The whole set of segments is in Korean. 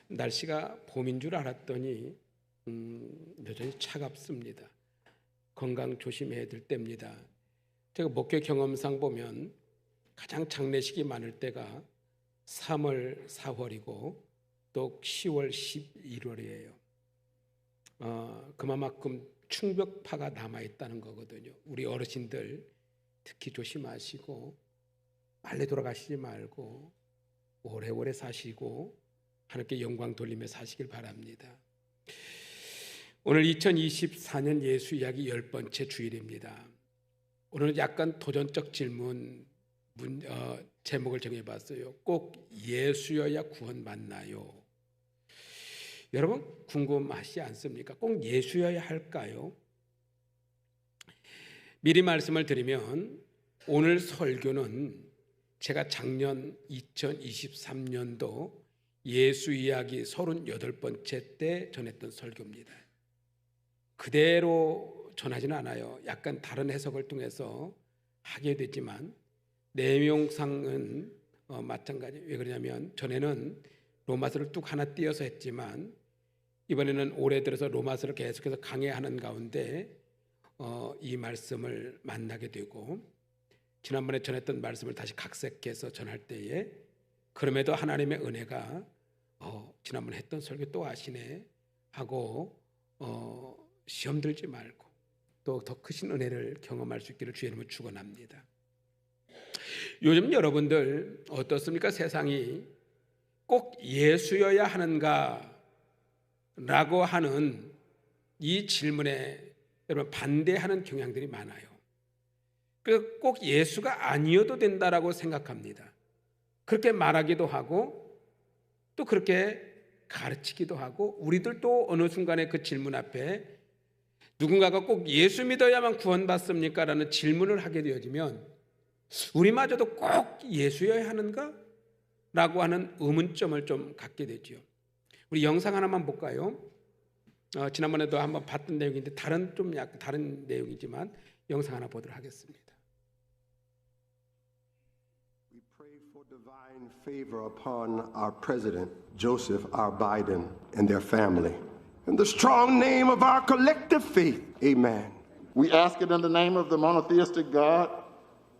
날씨가 봄인 줄 알았더니 여전히 차갑습니다. 건강 조심해야 될 때입니다. 제가 목회 경험상 보면 가장 장례식이 많을 때가 3월, 4월이고 또 10월, 11월이에요. 그만큼 충격파가 남아있다는 거거든요. 우리 어르신들 특히 조심하시고 빨리 돌아가시지 말고 오래오래 사시고 하나님께 영광 돌리며 사시길 바랍니다. 오늘 2024년 예수 이야기 10번째 주일입니다. 오늘은 약간 도전적 질문 제목을 정해봤어요. 꼭 예수여야 구원 받나요? 여러분 궁금하시지 않습니까? 꼭 예수여야 할까요? 미리 말씀을 드리면 오늘 설교는 제가 작년 2023년도 예수 이야기 38번째 때 전했던 설교입니다. 그대로 전하지는 않아요. 약간 다른 해석을 통해서 하게 되지만 내용상은 마찬가지. 왜 그러냐면 전에는 로마서를 뚝 하나 띄어서 했지만 이번에는 올해 들어서 로마서를 계속해서 강해하는 가운데 이 말씀을 만나게 되고 지난번에 전했던 말씀을 다시 각색해서 전할 때에 그럼에도 하나님의 은혜가 지난번에 했던 설교 또 하시네 하고 시험 들지 말고 또 더 크신 은혜를 경험할 수 있기를 주의 이름으로 축원합니다. 요즘 여러분들 어떻습니까? 세상이 꼭 예수여야 하는가 라고 하는 이 질문에 여러분 반대하는 경향들이 많아요. 그래서 꼭 예수가 아니어도 된다라고 생각합니다. 그렇게 말하기도 하고 또 그렇게 가르치기도 하고 우리들도 어느 순간에 그 질문 앞에 누군가가 꼭 예수 믿어야만 구원받습니까? 라는 질문을 하게 되어지면 우리마저도 꼭 예수여야 하는가? 라고 하는 의문점을 좀 갖게 되죠. 우리 영상 하나만 볼까요? 지난번에도 한번 봤던 내용인데 좀 약간 다른 내용이지만 영상 하나 보도록 하겠습니다. We pray for divine favor upon our president, Joseph R. Biden, and their family. In the strong name of our collective faith, amen. We ask it in the name of the monotheistic God,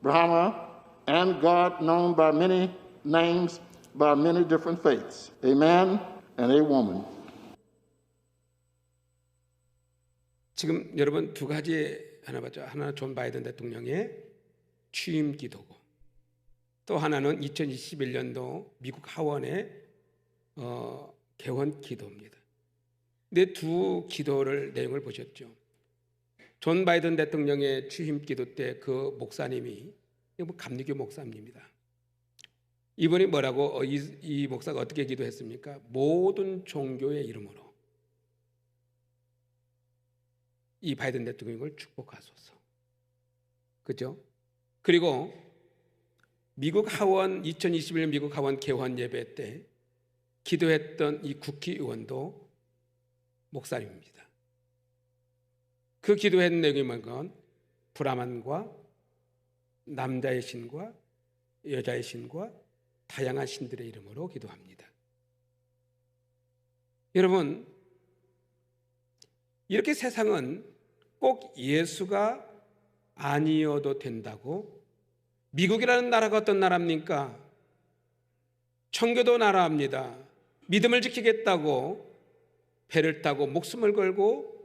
Brahma, and God known by many names, by many different faiths. A man and a woman. 지금 여러분 두 가지 하나 봤죠. 하나는 존 바이든 대통령의 취임 기도고 또 하나는 2021년도 미국 하원의 개원 기도입니다. 근데 두 기도를 내용을 보셨죠. 존 바이든 대통령의 취임 기도 때 그 목사님이 감리교 목사입니다. 이분이 뭐라고 이 목사가 어떻게 기도했습니까? 모든 종교의 이름으로 이 바이든 대통령을 축복하소서. 그죠? 그리고 미국 하원 2021년 미국 하원 개원 예배 때 기도했던 이 국회의원도 목사님입니다. 그 기도했던 내용이 뭔가 브라만과 남자의 신과 여자의 신과 다양한 신들의 이름으로 기도합니다. 여러분 이렇게 세상은 꼭 예수가 아니어도 된다고 미국이라는 나라가 어떤 나라입니까? 청교도 나라입니다. 믿음을 지키겠다고 배를 타고 목숨을 걸고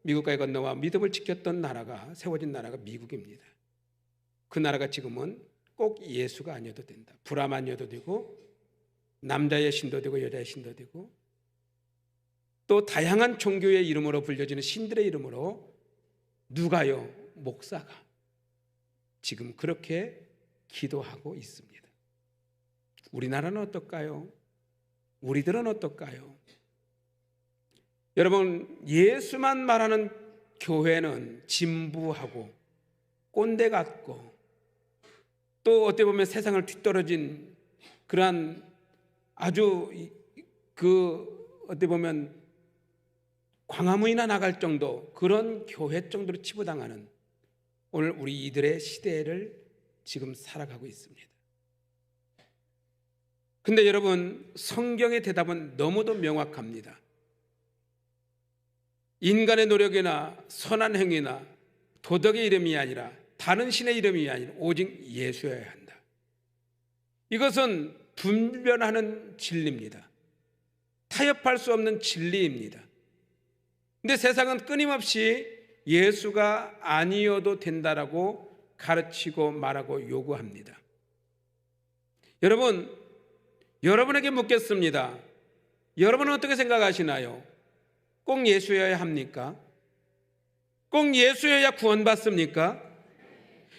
미국까지 건너와 믿음을 지켰던 나라가 세워진 나라가 미국입니다. 그 나라가 지금은 꼭 예수가 아니어도 된다. 브라만이어도 되고 남자의 신도 되고 여자의 신도 되고 또 다양한 종교의 이름으로 불려지는 신들의 이름으로 누가요? 목사가 지금 그렇게 기도하고 있습니다. 우리나라는 어떨까요? 우리들은 어떨까요? 여러분 예수만 말하는 교회는 진부하고 꼰대 같고 또 어떻게 보면 세상을 뒤떨어진 그러한 아주 어떻게 보면 광화문이나 나갈 정도 그런 교회 정도로 치부당하는 오늘 우리 이들의 시대를 지금 살아가고 있습니다. 근데 여러분, 성경의 대답은 너무도 명확합니다. 인간의 노력이나 선한 행위나 도덕의 이름이 아니라, 다른 신의 이름이 아니라 오직 예수여야 한다. 이것은 분별하는 진리입니다. 타협할 수 없는 진리입니다. 근데 세상은 끊임없이 예수가 아니어도 된다라고 가르치고 말하고 요구합니다. 여러분, 여러분에게 묻겠습니다. 여러분은 어떻게 생각하시나요? 꼭 예수여야 합니까? 꼭 예수여야 구원받습니까?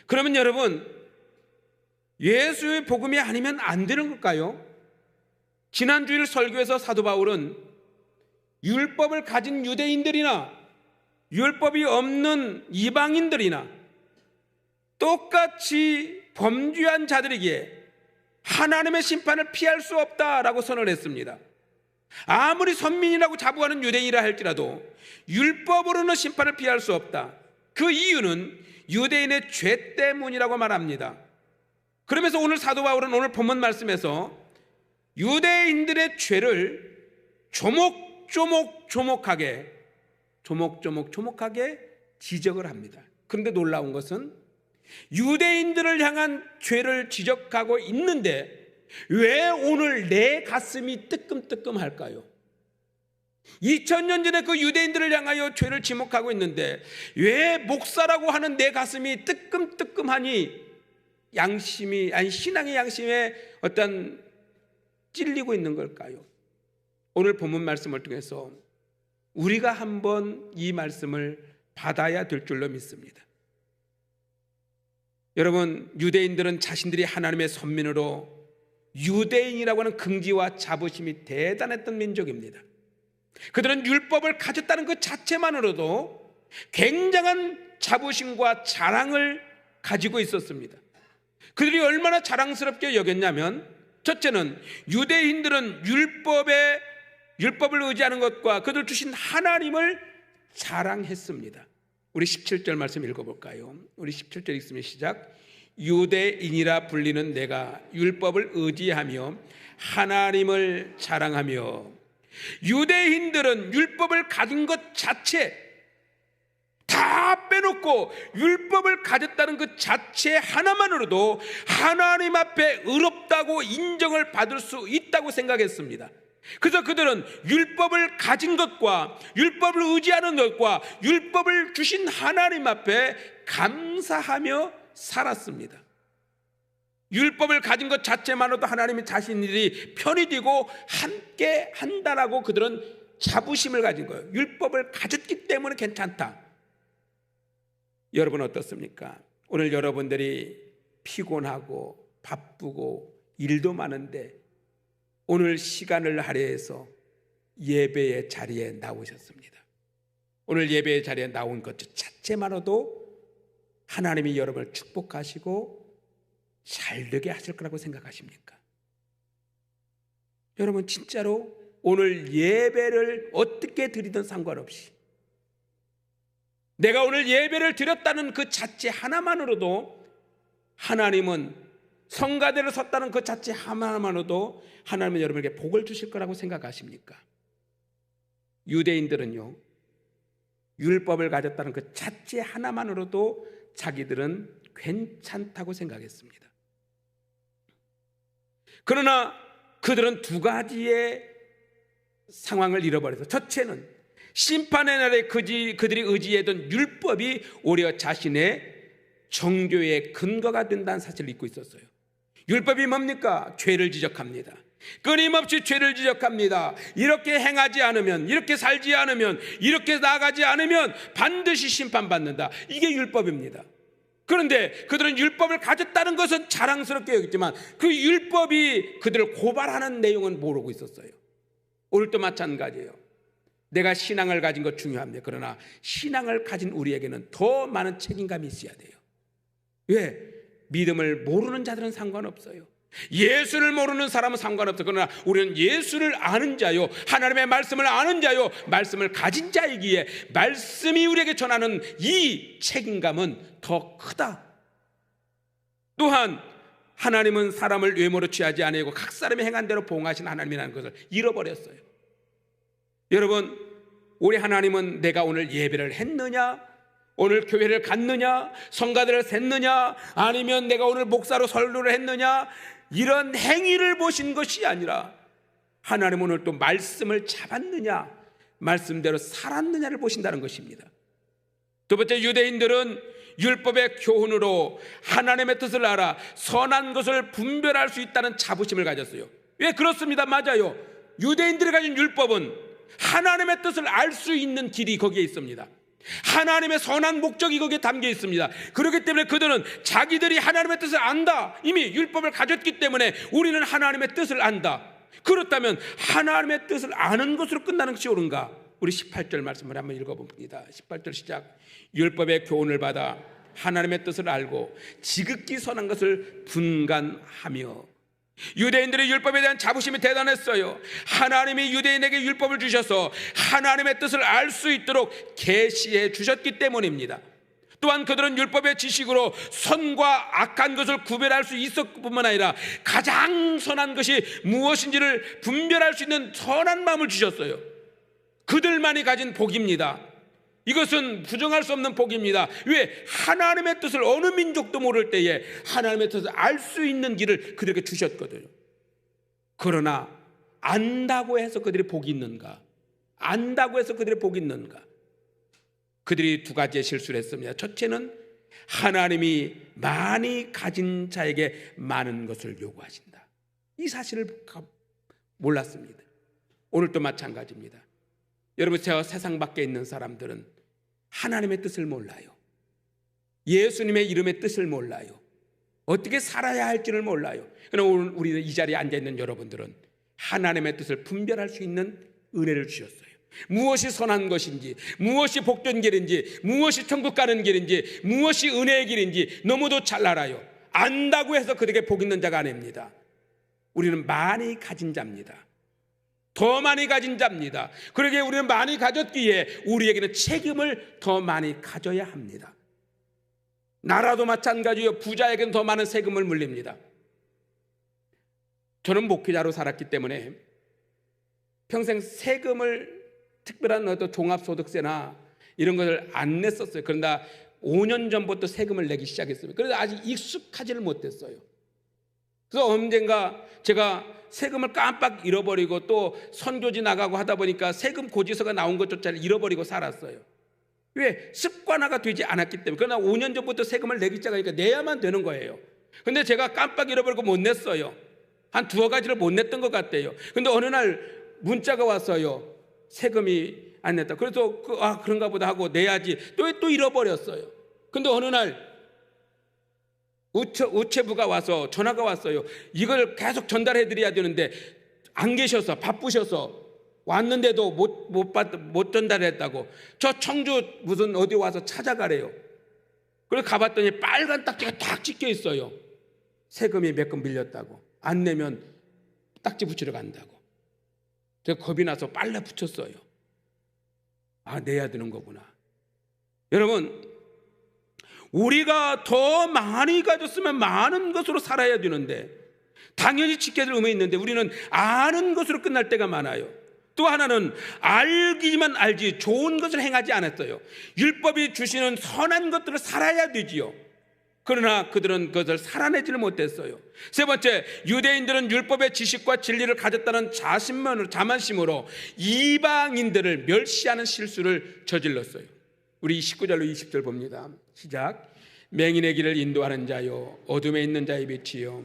그러면 여러분, 예수의 복음이 아니면 안 되는 걸까요? 지난 주일 설교에서 사도 바울은 율법을 가진 유대인들이나 율법이 없는 이방인들이나 똑같이 범죄한 자들에게 하나님의 심판을 피할 수 없다라고 선언했습니다. 아무리 선민이라고 자부하는 유대인이라 할지라도 율법으로는 심판을 피할 수 없다. 그 이유는 유대인의 죄 때문이라고 말합니다. 그러면서 오늘 사도 바울은 오늘 본문 말씀에서 유대인들의 죄를 조목조목하게 지적을 합니다. 그런데 놀라운 것은 유대인들을 향한 죄를 지적하고 있는데 왜 오늘 내 가슴이 뜨끔뜨끔할까요? 2000년 전에 그 유대인들을 향하여 죄를 지목하고 있는데 왜 목사라고 하는 내 가슴이 뜨끔뜨끔하니 신앙의 양심에 어떤 찔리고 있는 걸까요? 오늘 본문 말씀을 통해서 우리가 한번 이 말씀을 받아야 될 줄로 믿습니다. 여러분, 유대인들은 자신들이 하나님의 선민으로 유대인이라고 하는 긍지와 자부심이 대단했던 민족입니다. 그들은 율법을 가졌다는 그 자체만으로도 굉장한 자부심과 자랑을 가지고 있었습니다. 그들이 얼마나 자랑스럽게 여겼냐면, 첫째는 유대인들은 율법을 의지하는 것과 그들 주신 하나님을 자랑했습니다. 우리 17절 말씀 읽어볼까요? 우리 17절 읽으면 시작. 유대인이라 불리는 내가 율법을 의지하며 하나님을 자랑하며. 유대인들은 율법을 가진 것 자체 다 빼놓고 율법을 가졌다는 그 자체 하나만으로도 하나님 앞에 의롭다고 인정을 받을 수 있다고 생각했습니다. 그래서 그들은 율법을 가진 것과 율법을 의지하는 것과 율법을 주신 하나님 앞에 감사하며 살았습니다. 율법을 가진 것 자체만으로도 하나님이 자신들이 편이 되고 함께 한다라고 그들은 자부심을 가진 거예요. 율법을 가졌기 때문에 괜찮다. 여러분 어떻습니까? 오늘 여러분들이 피곤하고 바쁘고 일도 많은데 오늘 시간을 할애해서 예배의 자리에 나오셨습니다. 오늘 예배의 자리에 나온 것 자체만으로도 하나님이 여러분을 축복하시고 잘되게 하실 거라고 생각하십니까? 여러분 진짜로 오늘 예배를 어떻게 드리든 상관없이 내가 오늘 예배를 드렸다는 그 자체 하나만으로도 하나님은 성가대를 섰다는 그 자체 하나만으로도 하나님은 여러분에게 복을 주실 거라고 생각하십니까? 유대인들은요, 율법을 가졌다는 그 자체 하나만으로도 자기들은 괜찮다고 생각했습니다. 그러나 그들은 두 가지의 상황을 잃어버려서, 첫째는 심판의 날에 그들이 의지했던 율법이 오히려 자신의 정죄의 근거가 된다는 사실을 잊고 있었어요. 율법이 뭡니까? 죄를 지적합니다. 끊임없이 죄를 지적합니다. 이렇게 행하지 않으면, 이렇게 살지 않으면, 이렇게 나가지 않으면 반드시 심판받는다. 이게 율법입니다. 그런데 그들은 율법을 가졌다는 것은 자랑스럽게 여겼지만 그 율법이 그들을 고발하는 내용은 모르고 있었어요. 오늘도 마찬가지예요. 내가 신앙을 가진 것 중요합니다. 그러나 신앙을 가진 우리에게는 더 많은 책임감이 있어야 돼요. 왜? 믿음을 모르는 자들은 상관없어요. 예수를 모르는 사람은 상관없어요. 그러나 우리는 예수를 아는 자요, 하나님의 말씀을 아는 자요, 말씀을 가진 자이기에 말씀이 우리에게 전하는 이 책임감은 더 크다. 또한 하나님은 사람을 외모로 취하지 아니하고 각 사람이 행한 대로 보응하신 하나님이라는 것을 잃어버렸어요. 여러분, 우리 하나님은 내가 오늘 예배를 했느냐, 오늘 교회를 갔느냐, 성가들을 샜느냐, 아니면 내가 오늘 목사로 설교를 했느냐, 이런 행위를 보신 것이 아니라 하나님은 오늘 또 말씀을 잡았느냐, 말씀대로 살았느냐를 보신다는 것입니다. 두 번째, 유대인들은 율법의 교훈으로 하나님의 뜻을 알아 선한 것을 분별할 수 있다는 자부심을 가졌어요. 왜 그렇습니다. 맞아요. 유대인들이 가진 율법은 하나님의 뜻을 알 수 있는 길이 거기에 있습니다. 하나님의 선한 목적이 거기에 담겨 있습니다. 그렇기 때문에 그들은 자기들이 하나님의 뜻을 안다, 이미 율법을 가졌기 때문에 우리는 하나님의 뜻을 안다. 그렇다면 하나님의 뜻을 아는 것으로 끝나는 것이 옳은가? 우리 18절 말씀을 한번 읽어봅니다. 18절 시작. 율법의 교훈을 받아 하나님의 뜻을 알고 지극히 선한 것을 분간하며. 유대인들의 율법에 대한 자부심이 대단했어요. 하나님이 유대인에게 율법을 주셔서 하나님의 뜻을 알 수 있도록 계시해 주셨기 때문입니다. 또한 그들은 율법의 지식으로 선과 악한 것을 구별할 수 있었을 뿐만 아니라 가장 선한 것이 무엇인지를 분별할 수 있는 선한 마음을 주셨어요. 그들만이 가진 복입니다. 이것은 부정할 수 없는 복입니다. 왜? 하나님의 뜻을 어느 민족도 모를 때에 하나님의 뜻을 알 수 있는 길을 그들에게 주셨거든요. 그러나 안다고 해서 그들이 복이 있는가? 안다고 해서 그들이 복이 있는가? 그들이 두 가지의 실수를 했습니다. 첫째는 하나님이 많이 가진 자에게 많은 것을 요구하신다. 이 사실을 몰랐습니다. 오늘도 마찬가지입니다. 여러분, 저 세상 밖에 있는 사람들은 하나님의 뜻을 몰라요. 예수님의 이름의 뜻을 몰라요. 어떻게 살아야 할지를 몰라요. 그러나 오늘 우리는 이 자리에 앉아있는 여러분들은 하나님의 뜻을 분별할 수 있는 은혜를 주셨어요. 무엇이 선한 것인지, 무엇이 복된 길인지, 무엇이 천국 가는 길인지, 무엇이 은혜의 길인지 너무도 잘 알아요. 안다고 해서 그에게 복 있는 자가 아닙니다. 우리는 많이 가진 자입니다. 더 많이 가진 자입니다. 그러기에 우리는 많이 가졌기에 우리에게는 책임을 더 많이 가져야 합니다. 나라도 마찬가지요. 부자에게는 더 많은 세금을 물립니다. 저는 목회자로 살았기 때문에 평생 세금을 특별한 어떤 종합소득세나 이런 것을 안 냈었어요. 그러나 5년 전부터 세금을 내기 시작했습니다. 그래서 아직 익숙하지를 못했어요. 그래서 언젠가 제가 세금을 깜빡 잃어버리고 또 선교지 나가고 하다 보니까 세금 고지서가 나온 것조차 잃어버리고 살았어요. 왜? 습관화가 되지 않았기 때문에. 그러나 5년 전부터 세금을 내기 시작하니까 내야만 되는 거예요. 근데 제가 깜빡 잃어버리고 못 냈어요. 한 두어 가지를 못 냈던 것 같아요. 근데 어느 날 문자가 왔어요. 세금이 안 냈다. 그래서 그런가 보다 하고 내야지. 또 잃어버렸어요. 근데 어느 날 우체부가 와서 전화가 왔어요. 이걸 계속 전달해 드려야 되는데 안 계셔서 바쁘셔서 왔는데도 못 전달했다고. 저 청주 무슨 어디 와서 찾아가래요. 그래서 가봤더니 빨간 딱지가 딱 찍혀 있어요. 세금이 몇 건 밀렸다고. 안 내면 딱지 붙이러 간다고. 제가 겁이 나서 빨래 붙였어요. 아, 내야 되는 거구나. 여러분, 우리가 더 많이 가졌으면 많은 것으로 살아야 되는데 당연히 지켜야 될 의무가 있는데 우리는 아는 것으로 끝날 때가 많아요. 또 하나는 알기만 알지 좋은 것을 행하지 않았어요. 율법이 주시는 선한 것들을 살아야 되지요. 그러나 그들은 그것을 살아내지를 못했어요. 세 번째, 유대인들은 율법의 지식과 진리를 가졌다는 자만심으로 이방인들을 멸시하는 실수를 저질렀어요. 우리 19절로 20절 봅니다. 시작. 맹인의 길을 인도하는 자요, 어둠에 있는 자의 빛이요,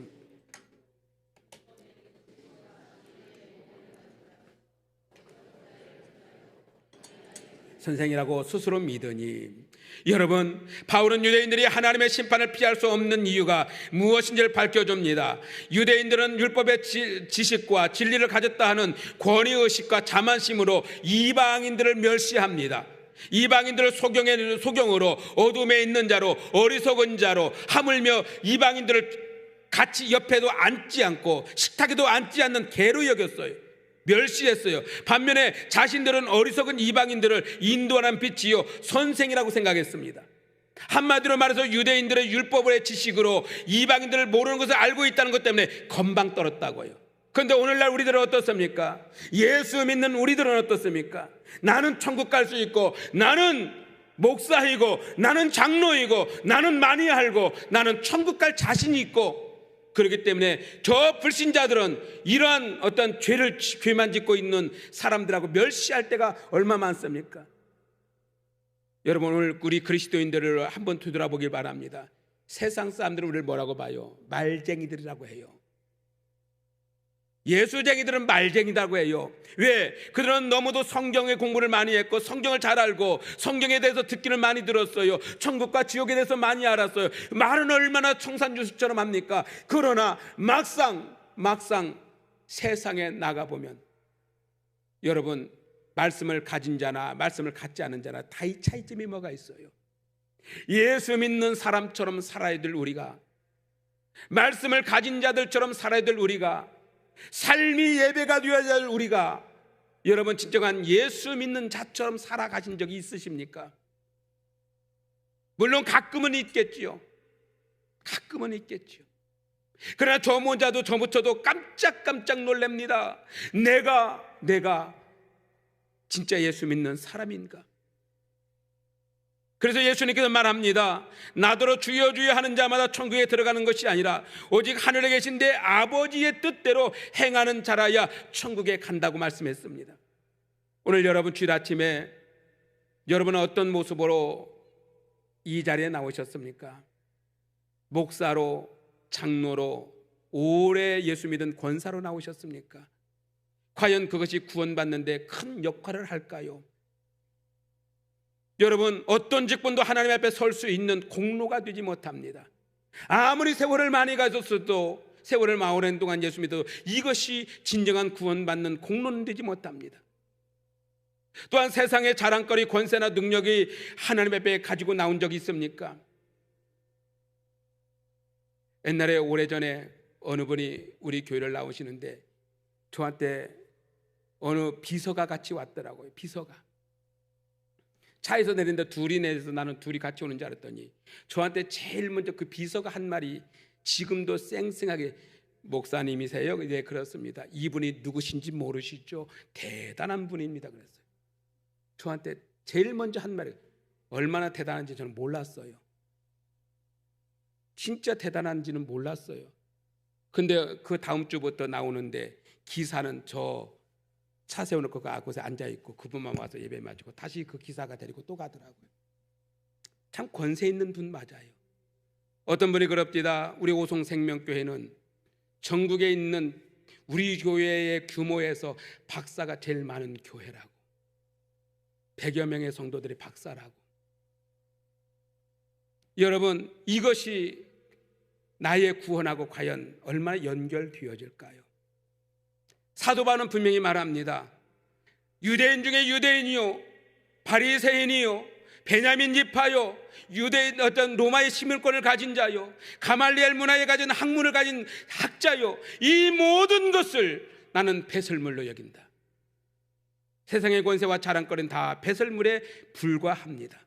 선생이라고 스스로 믿으니. 여러분, 바울은 유대인들이 하나님의 심판을 피할 수 없는 이유가 무엇인지를 밝혀줍니다. 유대인들은 율법의 지식과 진리를 가졌다 하는 권위의식과 자만심으로 이방인들을 멸시합니다. 이방인들을 소경으로, 어둠에 있는 자로, 어리석은 자로, 하물며 이방인들을 같이 옆에도 앉지 않고 식탁에도 앉지 않는 개로 여겼어요. 멸시했어요. 반면에 자신들은 어리석은 이방인들을 인도하는 빛이요 선생이라고 생각했습니다. 한마디로 말해서 유대인들의 율법의 지식으로 이방인들을 모르는 것을 알고 있다는 것 때문에 건방 떨었다고요. 그런데 오늘날 우리들은 어떻습니까? 예수 믿는 우리들은 어떻습니까? 나는 천국 갈 수 있고, 나는 목사이고, 나는 장로이고, 나는 많이 알고, 나는 천국 갈 자신이 있고, 그렇기 때문에 저 불신자들은 이러한 어떤 죄만 짓고 있는 사람들하고 멸시할 때가 얼마 많습니까? 여러분, 오늘 우리 그리스도인들을 한번 되돌아보길 바랍니다. 세상 사람들은 우리를 뭐라고 봐요? 말쟁이들이라고 해요. 예수쟁이들은 말쟁이라고 해요. 왜? 그들은 너무도 성경의 공부를 많이 했고, 성경을 잘 알고, 성경에 대해서 듣기를 많이 들었어요. 천국과 지옥에 대해서 많이 알았어요. 말은 얼마나 청산유수처럼 합니까? 그러나 막상 세상에 나가보면, 여러분, 말씀을 가진 자나 말씀을 갖지 않은 자나 다 이 차이점이 뭐가 있어요? 예수 믿는 사람처럼 살아야 될 우리가, 말씀을 가진 자들처럼 살아야 될 우리가, 삶이 예배가 되어야 할 우리가, 여러분 진정한 예수 믿는 자처럼 살아가신 적이 있으십니까? 물론 가끔은 있겠지요. 가끔은 있겠지요. 그러나 저 모자도 저부터도 깜짝깜짝 놀랍니다. 내가 진짜 예수 믿는 사람인가? 그래서 예수님께서 말합니다. 나더러 주여 주여 하는 자마다 천국에 들어가는 것이 아니라 오직 하늘에 계신 내 아버지의 뜻대로 행하는 자라야 천국에 간다고 말씀했습니다. 오늘 여러분 주일 아침에 여러분은 어떤 모습으로 이 자리에 나오셨습니까? 목사로, 장로로, 오래 예수 믿은 권사로 나오셨습니까? 과연 그것이 구원받는 데 큰 역할을 할까요? 여러분, 어떤 직분도 하나님 앞에 설 수 있는 공로가 되지 못합니다. 아무리 세월을 많이 가졌어도, 세월을 오랜 동안 예수 믿어도 이것이 진정한 구원받는 공로는 되지 못합니다. 또한 세상의 자랑거리, 권세나 능력이 하나님 앞에 가지고 나온 적이 있습니까? 옛날에 오래전에 어느 분이 우리 교회를 나오시는데 저한테 어느 비서가 같이 왔더라고요. 비서가 차에서 내린데 둘이 내려서 나는 둘이 같이 오는 줄 알았더니 저한테 제일 먼저 그 비서가 한 말이 지금도 쌩쌩하게, 목사님이세요? 네, 그렇습니다. 이분이 누구신지 모르시죠? 대단한 분입니다. 그랬어요. 저한테 제일 먼저 한 말이, 얼마나 대단한지 저는 몰랐어요. 진짜 대단한지는 몰랐어요. 근데 그 다음 주부터 나오는데 기사는 저 차 세우는 그 곳에 앉아있고 그분만 와서 예배 마치고 다시 그 기사가 데리고 또 가더라고요. 참 권세 있는 분 맞아요. 어떤 분이 그럽니다. 우리 오송생명교회는 전국에 있는 우리 교회의 규모에서 박사가 제일 많은 교회라고, 100여 명의 성도들이 박사라고. 여러분, 이것이 나의 구원하고 과연 얼마나 연결되어질까요? 사도 바울은 분명히 말합니다. 유대인 중에 유대인이요, 바리새인이요, 베냐민 지파요, 유대인 어떤 로마의 시민권을 가진 자요, 가말리엘 문화에 가진 학문을 가진 학자요, 이 모든 것을 나는 배설물로 여긴다. 세상의 권세와 자랑거리는 다 배설물에 불과합니다.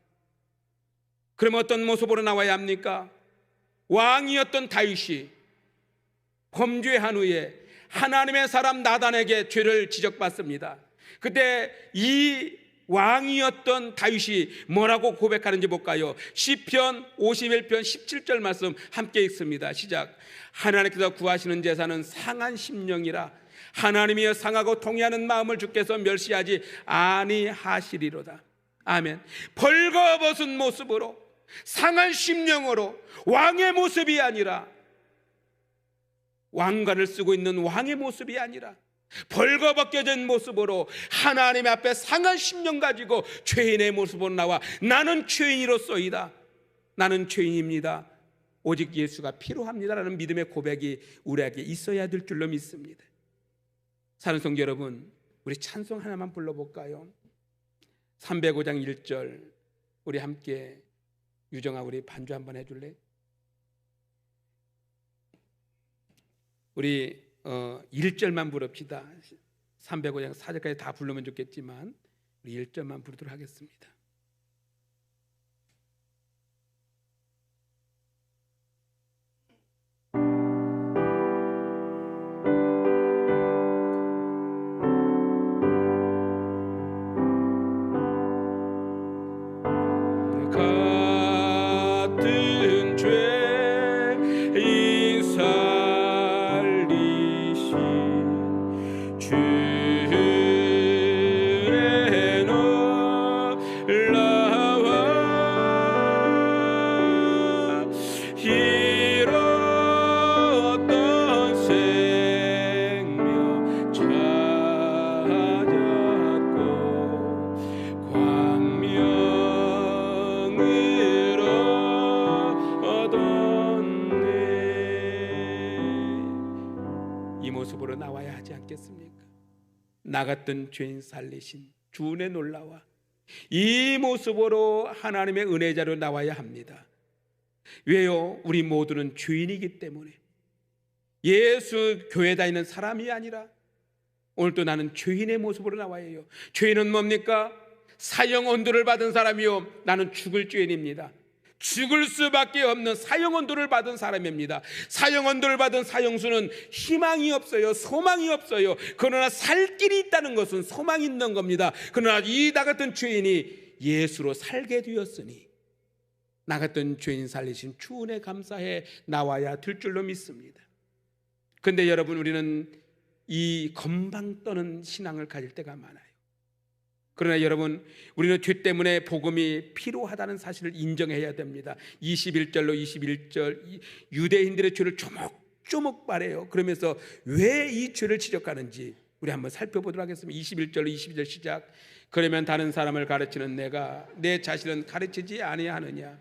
그럼 어떤 모습으로 나와야 합니까? 왕이었던 다윗이 범죄한 후에 하나님의 사람 나단에게 죄를 지적받습니다. 그때 이 왕이었던 다윗이 뭐라고 고백하는지 볼까요? 시편 51편 17절 말씀 함께 읽습니다. 시작. 하나님께서 구하시는 제사는 상한 심령이라 하나님이여 상하고 통회하는 마음을 주께서 멸시하지 아니하시리로다. 아멘. 벌거벗은 모습으로, 상한 심령으로, 왕의 모습이 아니라, 왕관을 쓰고 있는 왕의 모습이 아니라 벌거벗겨진 모습으로 하나님 앞에 상한 심령 가지고 죄인의 모습으로 나와 나는 죄인이로소이다, 나는 죄인입니다, 오직 예수가 필요합니다라는 믿음의 고백이 우리에게 있어야 될 줄로 믿습니다. 사는 성도 여러분, 우리 찬송 하나만 불러볼까요? 305장 1절 우리 함께, 유정아 우리 반주 한번 해줄래? 우리 1절만 부릅시다. 305장 4절까지 다 부르면 좋겠지만 우리 1절만 부르도록 하겠습니다. 있겠습니까? 나 같은 죄인 살리신 주의 놀라와 이 모습으로 하나님의 은혜자로 나와야 합니다. 왜요? 우리 모두는 죄인이기 때문에. 예수 교회 다니는 사람이 아니라 오늘도 나는 죄인의 모습으로 나와야 해요. 죄인은 뭡니까? 사형 언도를 받은 사람이요, 나는 죽을 죄인입니다. 죽을 수밖에 없는 사형 언도를 받은 사람입니다. 사형 언도를 받은 사형수는 희망이 없어요. 소망이 없어요. 그러나 살 길이 있다는 것은 소망이 있는 겁니다. 그러나 이 나 같은 죄인이 예수로 살게 되었으니 나 같은 죄인 살리신 주 은혜 감사해 나와야 될 줄로 믿습니다. 그런데 여러분, 우리는 이 건방 떠는 신앙을 가질 때가 많아요. 그러나 여러분, 우리는 죄 때문에 복음이 필요하다는 사실을 인정해야 됩니다. 21절로 21절 유대인들의 죄를 조목조목 말해요. 그러면서 왜 이 죄를 지적하는지 우리 한번 살펴보도록 하겠습니다. 21절로 22절 시작. 그러면 다른 사람을 가르치는 내가 내 자신은 가르치지 아니하느냐?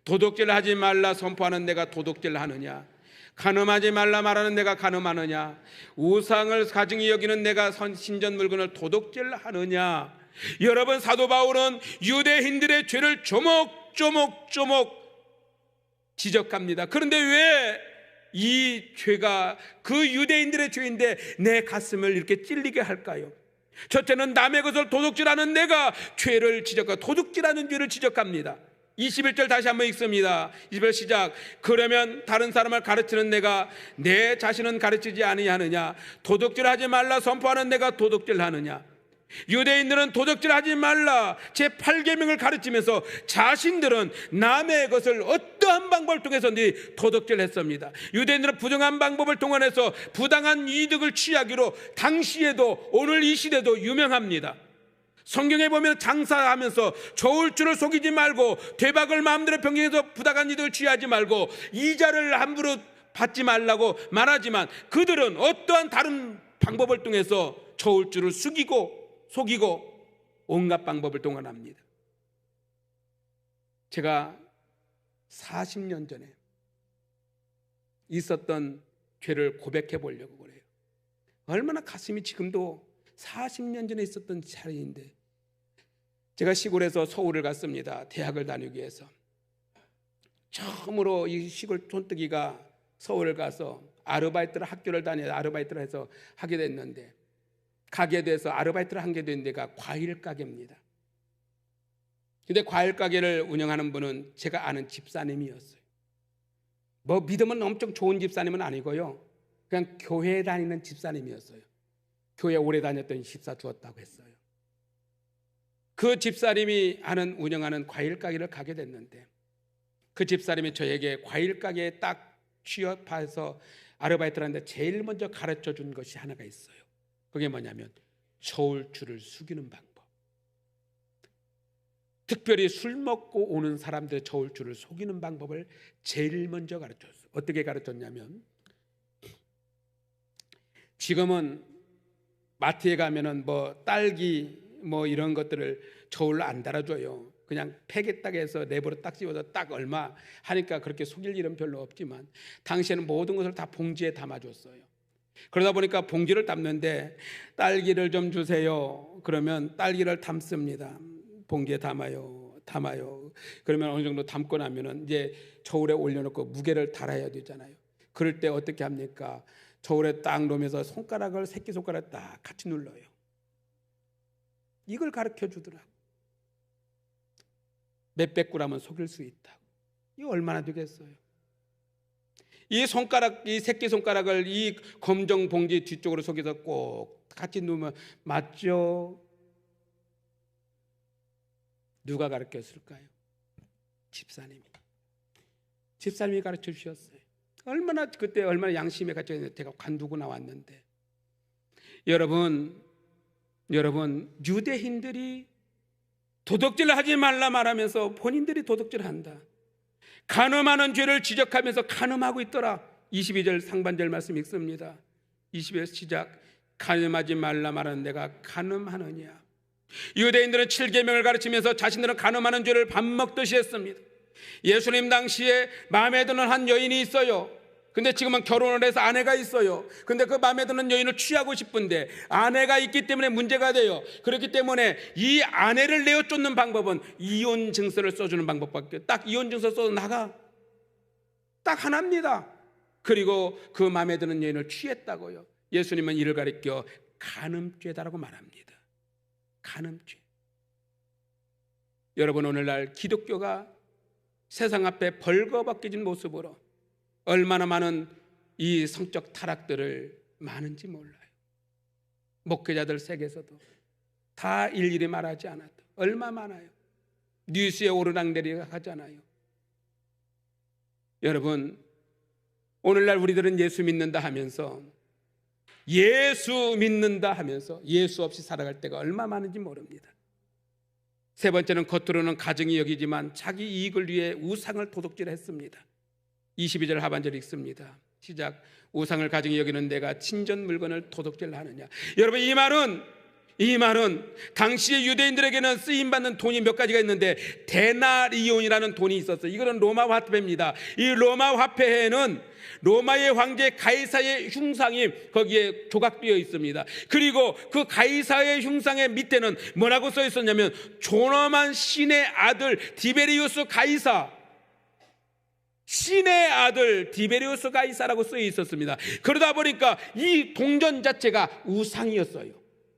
도둑질 하지 말라 선포하는 내가 도둑질 하느냐? 간음하지 말라 말하는 내가 간음하느냐? 우상을 가증히 여기는 내가 신전 물건을 도둑질 하느냐? 여러분, 사도 바울은 유대인들의 죄를 조목조목 지적합니다. 그런데 왜 이 죄가 그 유대인들의 죄인데 내 가슴을 이렇게 찔리게 할까요? 첫째는 남의 것을 도둑질하는 내가 죄를 지적하고 도둑질하는 죄를 지적합니다. 21절 다시 한번 읽습니다. 21절 시작. 그러면 다른 사람을 가르치는 내가 내 자신은 가르치지 아니하느냐? 도둑질하지 말라 선포하는 내가 도둑질하느냐? 유대인들은 도둑질하지 말라 제8계명을 가르치면서 자신들은 남의 것을 어떠한 방법을 통해서든지 도둑질했습니다. 유대인들은 부정한 방법을 동원해서 부당한 이득을 취하기로 당시에도 오늘 이 시대도 유명합니다. 성경에 보면 장사하면서 저울주를 속이지 말고 대박을 마음대로 변경해서 부당한 이득을 취하지 말고 이자를 함부로 받지 말라고 말하지만 그들은 어떠한 다른 방법을 통해서 저울주를 속이고 온갖 방법을 동원합니다. 제가 40년 전에 있었던 죄를 고백해 보려고 그래요. 얼마나 가슴이 지금도 40년 전에 있었던 자리인데, 제가 시골에서 서울을 갔습니다. 대학을 다니기 위해서. 처음으로 이 시골 촌뜨기가 서울을 가서 아르바이트를 학교를 다녀서 아르바이트를 해서 하게 됐는데, 가게 돼서 아르바이트를 하게 된 데가 과일 가게입니다. 근데 과일 가게를 운영하는 분은 제가 아는 집사님이었어요. 뭐 믿음은 엄청 좋은 집사님은 아니고요, 그냥 교회 다니는 집사님이었어요. 교회 오래 다녔더니 집사 주었다고 했어요. 그 집사님이 운영하는 과일 가게를 가게 됐는데, 그 집사님이 저에게 과일 가게에 딱 취업해서 아르바이트를 하는데 제일 먼저 가르쳐 준 것이 하나가 있어요. 그게 뭐냐면 저울주를 숙이는 방법. 특별히 술 먹고 오는 사람들의 저울주를 속이는 방법을 제일 먼저 가르쳤어요. 어떻게 가르쳤냐면, 지금은 마트에 가면은 뭐 딸기 뭐 이런 것들을 저울로 안 달아줘요. 그냥 팩에 딱 해서 랩으로 딱 씌워서 딱 얼마 하니까 그렇게 속일 일은 별로 없지만, 당시에는 모든 것을 다 봉지에 담아줬어요. 그러다 보니까 봉지를 담는데 딸기를 좀 주세요. 그러면 딸기를 담습니다. 봉지에 담아요. 그러면 어느 정도 담고 나면은 이제 저울에 올려놓고 무게를 달아야 되잖아요. 그럴 때 어떻게 합니까? 저울에 딱 놓으면서 손가락을 새끼손가락 딱 같이 눌러요. 이걸 가르쳐 주더라고. 몇백 그램은 속일 수 있다고. 이거 얼마나 되겠어요? 이 새끼손가락을 이 검정 봉지 뒤쪽으로 속여서 꼭 같이 누우면 맞죠? 누가 가르쳤을까요? 집사님이 가르쳐 주셨어요. 그때 얼마나 양심에 갇혀 있는데 제가 관두고 나왔는데, 여러분 유대인들이 도둑질을 하지 말라 말하면서 본인들이 도둑질한다. 간음하는 죄를 지적하면서 간음하고 있더라. 22절 상반절 말씀 읽습니다. 22절 시작. 간음하지 말라 말하는 내가 간음하느냐? 유대인들은 7계명을 가르치면서 자신들은 간음하는 죄를 밥 먹듯이 했습니다. 예수님 당시에 마음에 드는 한 여인이 있어요. 근데 지금은 결혼을 해서 아내가 있어요. 근데 그 마음에 드는 여인을 취하고 싶은데 아내가 있기 때문에 문제가 돼요. 그렇기 때문에 이 아내를 내어 쫓는 방법은 이혼 증서를 써주는 방법밖에, 딱 이혼 증서 써서 나가, 딱 하나입니다. 그리고 그 마음에 드는 여인을 취했다고요. 예수님은 이를 가리켜 간음죄다라고 말합니다. 간음죄. 여러분, 오늘날 기독교가 세상 앞에 벌거벗겨진 모습으로 얼마나 많은 이 성적 타락들을 많은지 몰라요. 목회자들 세계에서도 다 일일이 말하지 않아도 얼마 많아요. 뉴스에 오르락내리락 하잖아요. 여러분, 오늘날 우리들은 예수 믿는다 하면서 예수 없이 살아갈 때가 얼마 많은지 모릅니다. 세 번째는 겉으로는 가정이 여기지만 자기 이익을 위해 우상을 도둑질했습니다. 22절 하반절 읽습니다. 시작. 우상을 가정이 여기는 내가 친전 물건을 도둑질하느냐. 여러분, 이 말은 당시의 유대인들에게는 쓰임받는 돈이 몇 가지가 있는데 데나리온이라는 돈이 있었어요. 이거는 로마 화폐입니다. 이 로마 화폐에는 로마의 황제 가이사의 흉상이 거기에 조각되어 있습니다. 그리고 그 가이사의 흉상의 밑에는 뭐라고 써 있었냐면 존엄한 신의 아들 디베리우스 가이사, 신의 아들 디베리우스 가이사라고 쓰여 있었습니다. 그러다 보니까 이 동전 자체가 우상이었어요.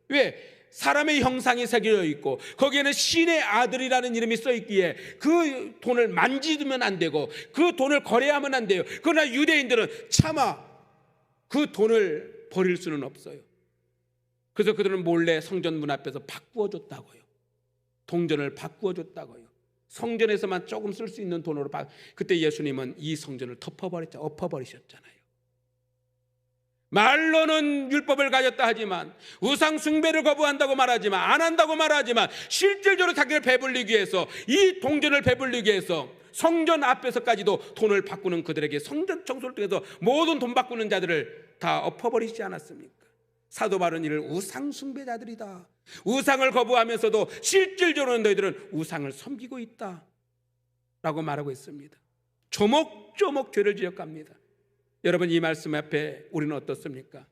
왜? 사람의 형상이 새겨져 있고 거기에는 신의 아들이라는 이름이 써 있기에 그 돈을 만지면 안 되고 그 돈을 거래하면 안 돼요. 그러나 유대인들은 차마 그 돈을 버릴 수는 없어요. 그래서 그들은 몰래 성전 문 앞에서 바꾸어 줬다고요. 동전을 바꾸어 줬다고요. 성전에서만 조금 쓸 수 있는 돈으로. 그때 예수님은 이 성전을 엎어버리셨잖아요. 말로는 율법을 가졌다 하지만, 우상 숭배를 거부한다고 말하지만, 안 한다고 말하지만, 실질적으로 자기를 배불리기 위해서, 이 동전을 배불리기 위해서 성전 앞에서까지도 돈을 바꾸는 그들에게, 성전 청소를 통해서 모든 돈 바꾸는 자들을 다 엎어버리지 않았습니까? 사도 바울은 이를 우상 숭배자들이다, 우상을 거부하면서도 실질적으로 너희들은 우상을 섬기고 있다 라고 말하고 있습니다. 조목조목 죄를 지적합니다. 여러분, 이 말씀 앞에 우리는 어떻습니까?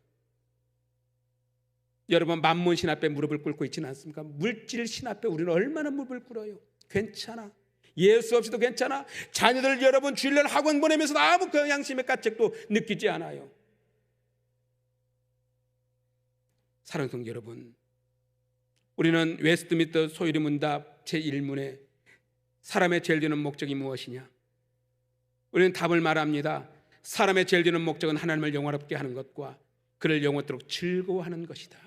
여러분, 만문 신 앞에 무릎을 꿇고 있지는 않습니까? 물질 신 앞에 우리는 얼마나 무릎을 꿇어요. 괜찮아, 예수 없이도 괜찮아. 자녀들 여러분 주일날 학원 보내면서도 아무 양심의 가책도 느끼지 않아요. 사랑하는 성도 여러분, 우리는 웨스트민스터 소유리 문답 제1문에 사람의 제일 되는 목적이 무엇이냐? 우리는 답을 말합니다. 사람의 제일 되는 목적은 하나님을 영화롭게 하는 것과 그를 영원토록 즐거워하는 것이다.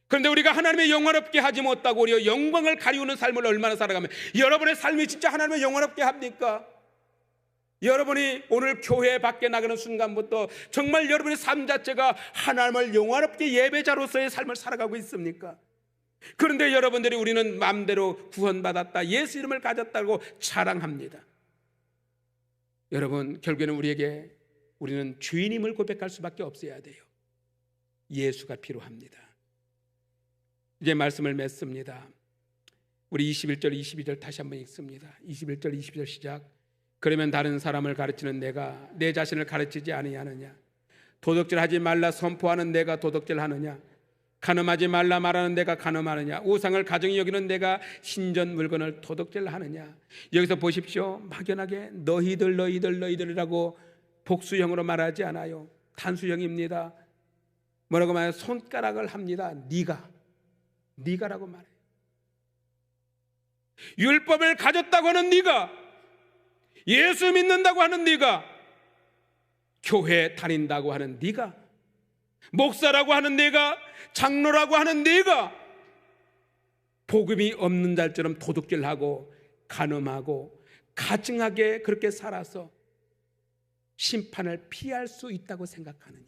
그런데 우리가 하나님의 영화롭게 하지 못하고 우리의 영광을 가리우는 삶을 얼마나 살아가면 여러분의 삶이 진짜 하나님을 영화롭게 합니까? 여러분이 오늘 교회 밖에 나가는 순간부터 정말 여러분의 삶 자체가 하나님을 영화롭게 예배자로서의 삶을 살아가고 있습니까? 그런데 여러분들이 우리는 마음대로 구원받았다, 예수 이름을 가졌다고 자랑합니다. 여러분, 결국에는 우리는 주인임을 고백할 수밖에 없어야 돼요. 예수가 필요합니다. 이제 말씀을 맺습니다. 우리 21절 22절 다시 한번 읽습니다. 21절 22절 시작. 그러면 다른 사람을 가르치는 내가 내 자신을 가르치지 아니하느냐? 도둑질하지 말라 선포하는 내가 도둑질하느냐? 간음하지 말라 말하는 내가 간음하느냐? 우상을 가정히 여기는 내가 신전 물건을 도둑질하느냐? 여기서 보십시오. 막연하게 너희들이라고 복수형으로 말하지 않아요. 단수형입니다. 뭐라고 말해요? 손가락을 합니다. 네가라고 말해요. 율법을 가졌다고 하는 네가, 예수 믿는다고 하는 네가, 교회 다닌다고 하는 네가, 목사라고 하는 네가, 장로라고 하는 네가 복음이 없는 자처럼 도둑질하고 간음하고 가증하게 그렇게 살아서 심판을 피할 수 있다고 생각하느냐?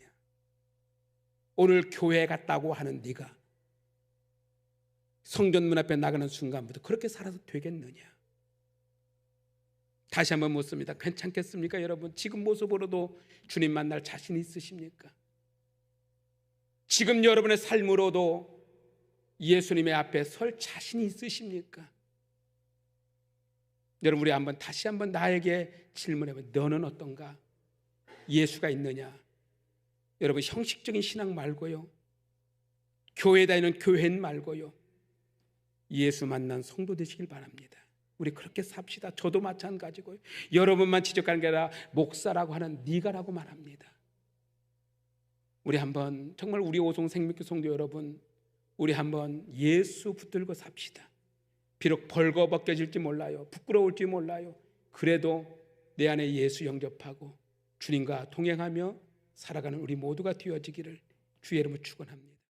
오늘 교회 갔다고 하는 네가 성전 문 앞에 나가는 순간부터 그렇게 살아도 되겠느냐? 다시 한번 묻습니다. 괜찮겠습니까? 여러분, 지금 모습으로도 주님 만날 자신 있으십니까? 지금 여러분의 삶으로도 예수님의 앞에 설 자신이 있으십니까? 여러분, 우리 다시 한번 나에게 질문해보면 너는 어떤가? 예수가 있느냐? 여러분, 형식적인 신앙 말고요, 교회 다니는 교회인 말고요, 예수 만난 성도 되시길 바랍니다. 우리 그렇게 삽시다. 저도 마찬가지고요. 여러분만 지적하는 게 아니라 목사라고 하는 네가라고 말합니다. 우리 한번 정말 우리 오송 생명교 성도 여러분, 우리 한번 예수 붙들고 삽시다. 비록 벌거벗겨질지 몰라요, 부끄러울지 몰라요. 그래도 내 안에 예수 영접하고 주님과 동행하며 살아가는 우리 모두가 되어지기를 주의 이름으로 축원합니다.